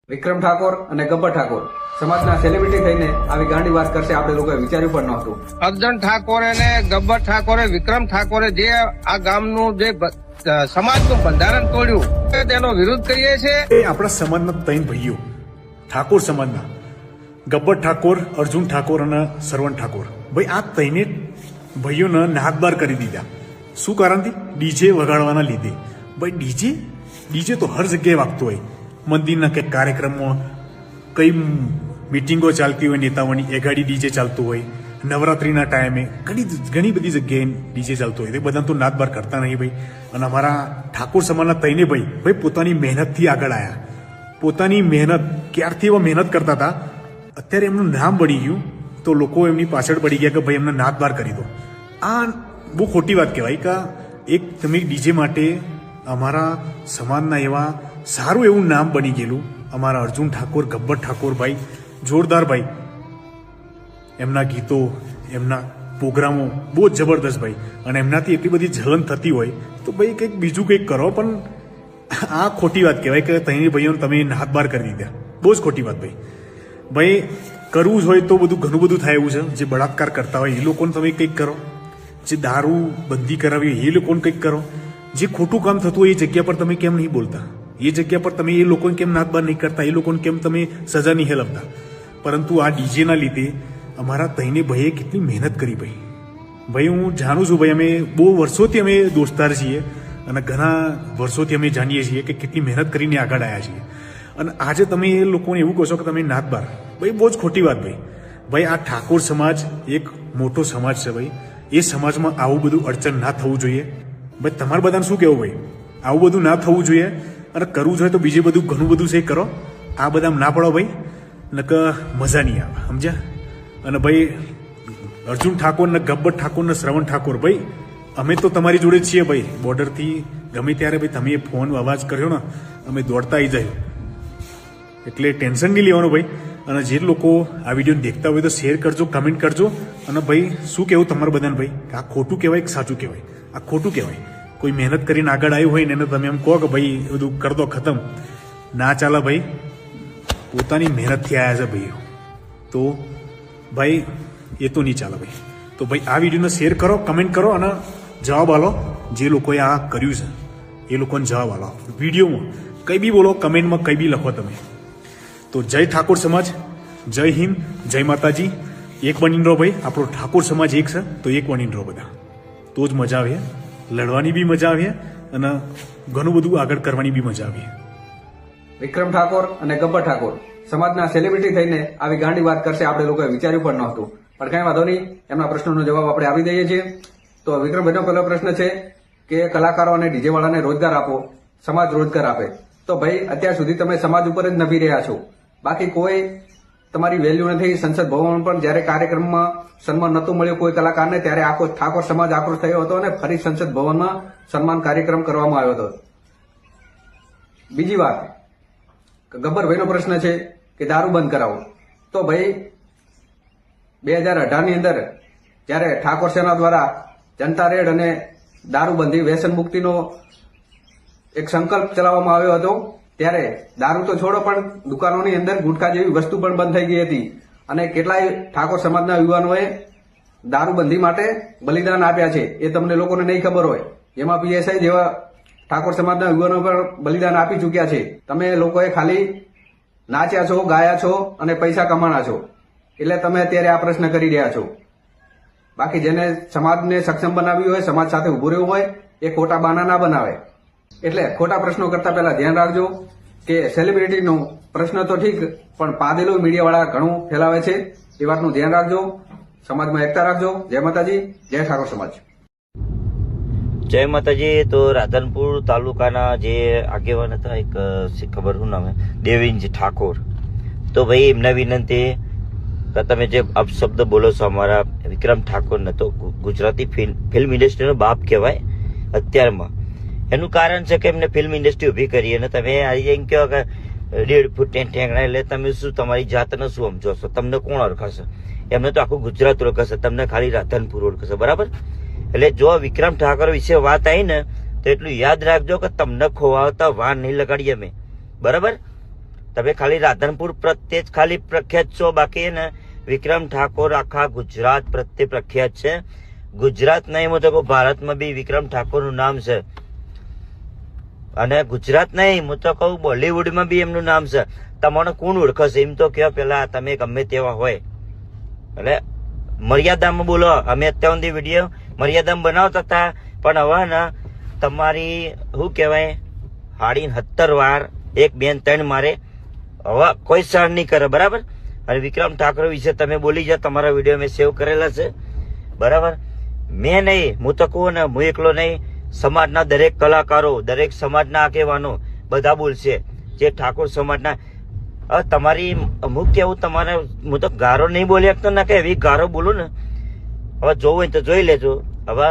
વિક્રમ ઠાકોર અને ગબ્બર ઠાકોર સમાજના સેલિબ્રિટી થઈને આવી ગાંડી વાત કરશે આપણે લોકોએ વિચાર્યું પણ નહોતું. અર્જુન ઠાકોરે ને ગબ્બર ઠાકોરે વિક્રમ ઠાકોરે જે આ ગામનું જે સમાજનું બંધારણ તોડ્યું તેનો વિરોધ કરીએ છીએ. એ આપણા સમાજના ત્રણ ભાઈઓ ઠાકોર સમાજના ગબ્બર ઠાકોર, અર્જુન ઠાકોર અને સરવણ ઠાકોર, ભાઈ આ ત્રણે ભાઈઓને નાહકબાર કરી દીધા. શું કારણથી? ડીજે વગાડવાના લીધે. ભાઈ ડીજે તો હર જગ્યાએ વાગતું હોય. મંદિરના કંઈક કાર્યક્રમમાં, કઈ મિટિંગો ચાલતી હોય નેતાઓની, એ ગાડી ડીજે ચાલતું હોય. નવરાત્રિના ટાઈમે ઘણી બધી જગ્યાએ ડીજે ચાલતું હોય. એ બધાને તો નાદબાર કરતા નહીં ભાઈ. અને અમારા ઠાકોર સમાજના તઈને ભાઈ પોતાની મહેનતથી આગળ આવ્યા. પોતાની મહેનત, ક્યારથી એવા મહેનત કરતા હતા, અત્યારે એમનું નામ બની ગયું તો લોકો એમની પાછળ પડી ગયા કે ભાઈ એમને નાદબાર કરી દો. આ બહુ ખોટી વાત કહેવાય કે એક તમે ડીજે માટે અમારા સમાજના એવા સારું એવું નામ બની ગયેલું અમારા અર્જુન ઠાકોર, ગબ્બર ઠાકોર ભાઈ જોરદાર ભાઈ. એમના ગીતો, એમના પ્રોગ્રામો બહુ જ જબરદસ્ત ભાઈ. અને એમનાથી એટલી બધી જલન થતી હોય તો ભાઈ કંઈક બીજું કંઈક કરો. પણ આ ખોટી વાત કહેવાય કે તૈની ભાઈઓને તમે નાદબાર કરી દીધા. બહુ જ ખોટી વાત ભાઈ. ભાઈ કરવું જ હોય તો ઘણું બધું થાય એવું છે. જે બળાત્કાર કરતા હોય એ લોકોને તમે કંઈક કરો, જે દારૂ બંધી કરાવી હોય એ લોકોને કંઈક કરો. જે ખોટું કામ થતું હોય એ જગ્યા પર તમે કેમ નહીં બોલતા? એ જગ્યા પર તમે એ લોકોને કેમ નાદબાર નહીં કરતા? એ લોકોને કેમ તમે સજા નહીં હેલવતા? પરંતુ આ ડીજેના લીધે અમારા તઈને ભાઈએ કેટલી મહેનત કરી ભાઈ. હું જાણું છું ભાઈ, અમે બહુ વર્ષોથી અમે દોસ્તાર છીએ અને ઘણા વર્ષોથી અમે જાણીએ છીએ કે કેટલી મહેનત કરીને આગળ આવ્યા છીએ. અને આજે તમે એ લોકોને એવું કહો છો કે તમે નાદબાર, ભાઈ બહુ જ ખોટી વાત ભાઈ. ભાઈ આ ઠાકોર સમાજ એક મોટો સમાજ છે ભાઈ. એ સમાજમાં આવું બધું અડચણ ના થવું જોઈએ ભાઈ. તમારે બધાને શું કહેવું ભાઈ? આવું બધું ના થવું જોઈએ. અને કરવું જોઈએ તો બીજે બધું ઘણું બધું છે કરો. આ બધા ના પડો ભાઈ, નકર મજા નહીં આવે, સમજ્યા? અને ભાઈ અર્જુન ઠાકોર ને ગબ્બર ઠાકોર ને શ્રવણ ઠાકોર, ભાઈ અમે તો તમારી જોડે જ છીએ ભાઈ. બોર્ડરથી ગમે ત્યારે ભાઈ તમે ફોન અવાજ કર્યો ને અમે દોડતા આવી જાય. એટલે ટેન્શન નહીં લેવાનું ભાઈ. અને જે લોકો આ વિડીયો દેખતા હોય તો શેર કરજો, કમેન્ટ કરજો. અને ભાઈ શું કહેવું તમારે બધાને ભાઈ, કે આ ખોટું કહેવાય કે સાચું કહેવાય? આ ખોટું કહેવાય. કોઈ મહેનત કરીને આગળ આવ્યું હોય ને એને તમે એમ કહો કે ભાઈ બધું કર દો, ખતમ. ના ચાલે ભાઈ. પોતાની મહેનતથી આવ્યા છે ભાઈ, તો ભાઈ એ તો નહીં ચાલે ભાઈ. તો ભાઈ આ વિડીયોને શેર કરો, કમેન્ટ કરો અને જવાબ આલો. જે લોકોએ આ કર્યું છે એ લોકોને જવાબ આલો. વિડીયોમાં કંઈ બી બોલો, કમેન્ટમાં કંઈ બી લખો તમે. તો જય ઠાકોર સમાજ, જય હિન્દ, જય માતાજી. એક બનીને રહો ભાઈ. આપણો ઠાકોર સમાજ એક છે તો એક બનીને રહો બધા. તો જ મજા આવે. લડવાની બી મજા આવે અને ઘણું બધું આગળ કરવાની બી મજા આવે. વિક્રમ ઠાકોર અને ગબ્બર ઠાકોર સમાજના સેલિબ્રિટી થઈને આવી ગાંડી વાત કરશે આપણે લોકોએ વિચાર્યું પણ નહોતું. પણ કઈ વાંધો નહીં, એમના પ્રશ્નોનો જવાબ આપણે આપી દઈએ છીએ. તો વિક્રમભાઈનો પહેલો પ્રશ્ન છે કે કલાકારો અને ડીજે વાળાને રોજગાર આપો, સમાજ રોજગાર આપે. તો ભાઈ અત્યાર સુધી તમે સમાજ ઉપર જ નભી રહ્યા છો, બાકી કોઈ તમારી વેલ્યુ નથી. સંસદ ભવન પણ જ્યારે કાર્યક્રમમાં સન્માન નહોતું મળ્યું કોઈ કલાકારને, ત્યારે આખો ઠાકોર સમાજ આક્રોશ થયો હતો અને ફરી સંસદ ભવનમાં સન્માન કાર્યક્રમ કરવામાં આવ્યો હતો. બીજી વાત, ગબ્બરભાઈનો પ્રશ્ન છે કે દારૂ બંધ કરાવો. તો ભાઈ 2018 ની અંદર જ્યારે ઠાકોર સેના દ્વારા જનતા રેડ અને દારૂબંધી, વ્યસન મુક્તિનો એક સંકલ્પ ચલાવવામાં આવ્યો હતો, ત્યારે દારૂ તો છોડો પણ દુકાનોની અંદર ગુટખા જેવી વસ્તુ પણ બંધ થઈ ગઈ હતી. અને કેટલાય ઠાકોર સમાજના યુવાનોએ દારૂબંધી માટે બલિદાન આપ્યા છે. એ તમને લોકોને નહીં ખબર હોય. જેમાં પીએસઆઈ જેવા ઠાકોર સમાજના યુવાનો પણ બલિદાન આપી ચૂક્યા છે. તમે લોકોએ ખાલી નાચ્યા છો, ગાયા છો અને પૈસા કમાણા છો, એટલે તમે અત્યારે આ પ્રશ્ન કરી રહ્યા છો. બાકી જેને સમાજને સક્ષમ બનાવ્યું હોય, સમાજ સાથે ઉભું રહ્યું હોય, એ ખોટા બાના ના બનાવે. એટલે ખોટા પ્રશ્નો કરતા પહેલા ધ્યાન રાખજો કે સેલિબ્રિટીનો પ્રશ્ન તો ઠીક, પણ પાદેલું મીડિયાવાળા ઘણું ફેલાવે છે. એ વાતનું ધ્યાન રાખજો. સમાજમાં એકતા રાખજો. જય માતાજી, જય ઠાકોર સમાજ. જય માતાજી. તો રાધનપુર તાલુકાના જે આગેવાન હતા, એક ખબર શું નામ, દેવીનજી ઠાકોર. તો ભાઈ એમને વિનંતી કે તમે જે અપશબ્દ બોલો છો અમારા વિક્રમ ઠાકોરને, તો ગુજરાતી ફિલ્મ ઇન્ડસ્ટ્રીનો બાપ કહેવાય અત્યારમાં. એનું કારણ છે કે એમને ફિલ્મ ઇન્ડસ્ટ્રી ઉભી કરી અને તમે આજે એમ કહો કે 1.5 ફૂટ ઠેંગણા, એટલે તમે શું તમારી જાતને શું સમજો છો? તમને કોણ ઓળખાશે? એમને તો આખું ગુજરાત ઓળખાશે, તમને ખાલી રાધનપુર ઓળખાશે, બરાબર? એટલે જો વિક્રમ ઠાકોર વિશે વાત આવી ને તો એટલું યાદ રાખજો કે તમને ખોવાવતા વાર નહીં લગાડીએ અમે, બરાબર? તમે ખાલી રાધનપુર પ્રત્યે જ ખાલી પ્રખ્યાત છો, બાકી ને વિક્રમ ઠાકોર આખા ગુજરાત પ્રત્યે પ્રખ્યાત છે. ગુજરાત નહીં, હું તો કહું ભારતમાં બી વિક્રમ ઠાકોરનું નામ છે. અને ગુજરાત નહીં, હું તો કહું બોલીવુડમાં બી એમનું નામ છે. તમને કોણ ઓળખશે એમ તો કહો પેલા, તમે ગમે તેવા હોય. એટલે મર્યાદામાં બોલો. અમે અત્યાર સુધી વિડીયો મર્યાદામાં બનાવતા હતા, પણ હવે ને તમારી શું કહેવાય 70 વાર 1 2 3 મારે હવે કોઈ સહન નહીં કરે, બરાબર. અને વિક્રમ ઠાકોર વિશે તમે બોલી જાઓ, તમારા વિડીયો મેં સેવ કરેલા છે, બરાબર. મેં નહીં, હું તો કહું ને, હું એકલો નહીં, સમાજના દરેક કલાકારો, દરેક સમાજના આગેવાનો બધા બોલશે, જે ઠાકોર સમાજના. હવે તમારી અમુક કેવું તમારે, હું તો ગારો નહીં બોલી શકતો ના, કે એવી ગારો બોલું ને. હવે જોવું હોય તો જોઈ લેજો. હવે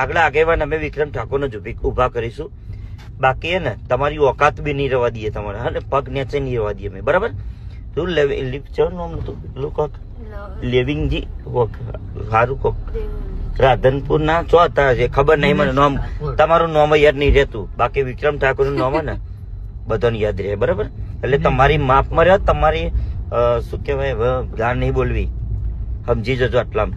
આગળ આગેવાન અમે વિક્રમ ઠાકોરને જ ઉભા કરીશું. બાકી હે ને તમારી ઓકાત બી નહીં રહેવા દઈએ તમારે, હા ને પગ નેચે નહીં રહેવા દઈએ અમે, બરાબર. તું લેવિંગજી સારું કોક રાધનપુર ના ચો હતા, ખબર નહીં મને નામ, તમારું નામ યાદ નહીં રહેતું. બાકી વિક્રમ ઠાકોર નું નામ ને બધાને યાદ રહે, બરાબર. એટલે તમારી માપમાં રહ્યો, તમારી શું કહેવાય ગાન નહીં બોલવી, સમજી જજો. આટલા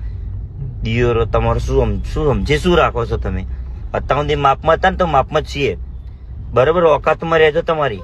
દિયોરો તમારું શું સમજી શું રાખો છો તમે? અત્યાર સુધી માપમાં હતા ને તો માપમાં જ છીએ, બરાબર. ઓકાતમાં રહેજો તમારી.